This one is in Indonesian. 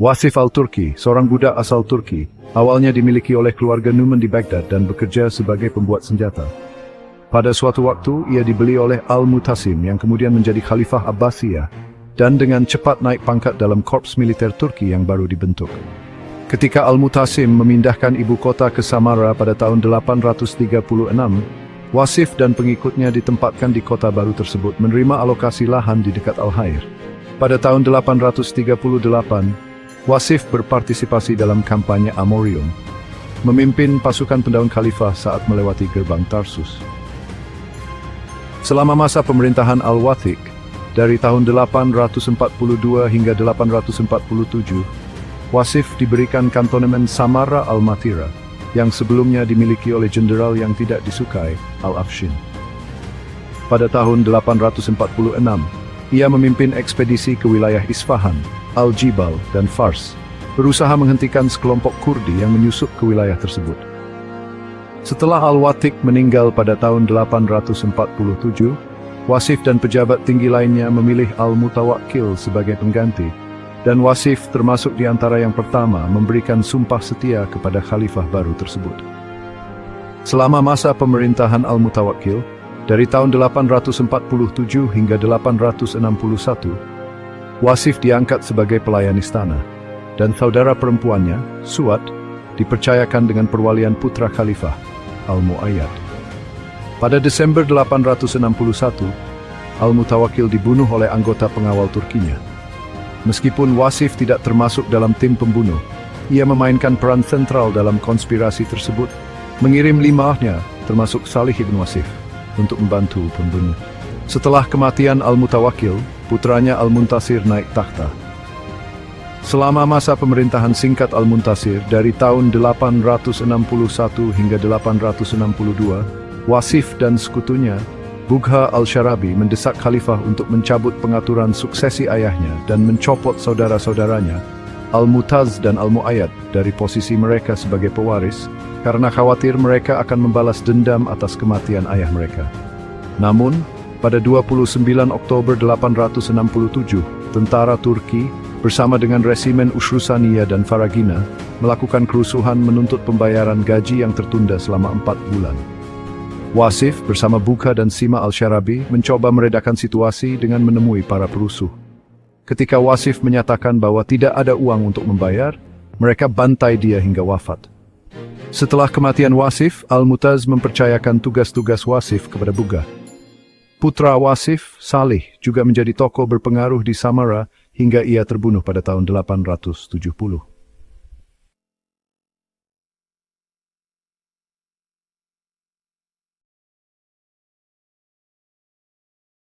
Wasif al-Turki, seorang budak asal Turki, awalnya dimiliki oleh keluarga Numan di Baghdad dan bekerja sebagai pembuat senjata. Pada suatu waktu, ia dibeli oleh Al-Mutasim yang kemudian menjadi Khalifah Abbasiyah dan dengan cepat naik pangkat dalam korps militer Turki yang baru dibentuk. Ketika Al-Mutasim memindahkan ibu kota ke Samarra pada tahun 836, Wasif dan pengikutnya ditempatkan di kota baru tersebut menerima alokasi lahan di dekat Al-Hair. Pada tahun 838, Wasif berpartisipasi dalam kampanye Amorium, memimpin pasukan pendaun khalifah saat melewati gerbang Tarsus. Selama masa pemerintahan Al-Wathiq, dari tahun 842 hingga 847, Wasif diberikan kantonemen Samarra al-Mathira, yang sebelumnya dimiliki oleh jenderal yang tidak disukai, Al-Afshin. Pada tahun 846, ia memimpin ekspedisi ke wilayah Isfahan, Al-Jibal, dan Fars, berusaha menghentikan sekelompok Kurdi yang menyusup ke wilayah tersebut. Setelah Al-Wathiq meninggal pada tahun 847, Wasif dan pejabat tinggi lainnya memilih Al-Mutawakkil sebagai pengganti, dan Wasif termasuk di antara yang pertama memberikan sumpah setia kepada khalifah baru tersebut. Selama masa pemerintahan Al-Mutawakkil, dari tahun 847 hingga 861, Wasif diangkat sebagai pelayan istana, dan saudara perempuannya, Suad, dipercayakan dengan perwalian putra khalifah, Al-Mu'ayyad. Pada Desember 861, Al-Mutawakkil dibunuh oleh anggota pengawal Turkinya. Meskipun Wasif tidak termasuk dalam tim pembunuh, ia memainkan peran sentral dalam konspirasi tersebut, mengirim limahnya, termasuk Salih ibn Wasif, untuk membantu pembunuh. Setelah kematian Al-Mutawakkil, putranya Al-Muntasir naik takhta. Selama masa pemerintahan singkat Al-Muntasir dari tahun 861 hingga 862, Wasif dan sekutunya, Bugha al-Sharabi, mendesak khalifah untuk mencabut pengaturan suksesi ayahnya dan mencopot saudara-saudaranya, Al-Mutaz dan Al-Mu'ayyad, dari posisi mereka sebagai pewaris, karena khawatir mereka akan membalas dendam atas kematian ayah mereka. Namun, pada 29 Oktober 867, tentara Turki bersama dengan resimen Ushrusaniya dan Faragina melakukan kerusuhan menuntut pembayaran gaji yang tertunda selama 4 bulan. Wasif bersama Bugha dan Sima al-Sharabi mencoba meredakan situasi dengan menemui para perusuh. Ketika Wasif menyatakan bahwa tidak ada uang untuk membayar, mereka bantai dia hingga wafat. Setelah kematian Wasif, Al-Mutaz mempercayakan tugas-tugas Wasif kepada Bugha. Putra Wasif, Salih, juga menjadi tokoh berpengaruh di Samarra hingga ia terbunuh pada tahun 870.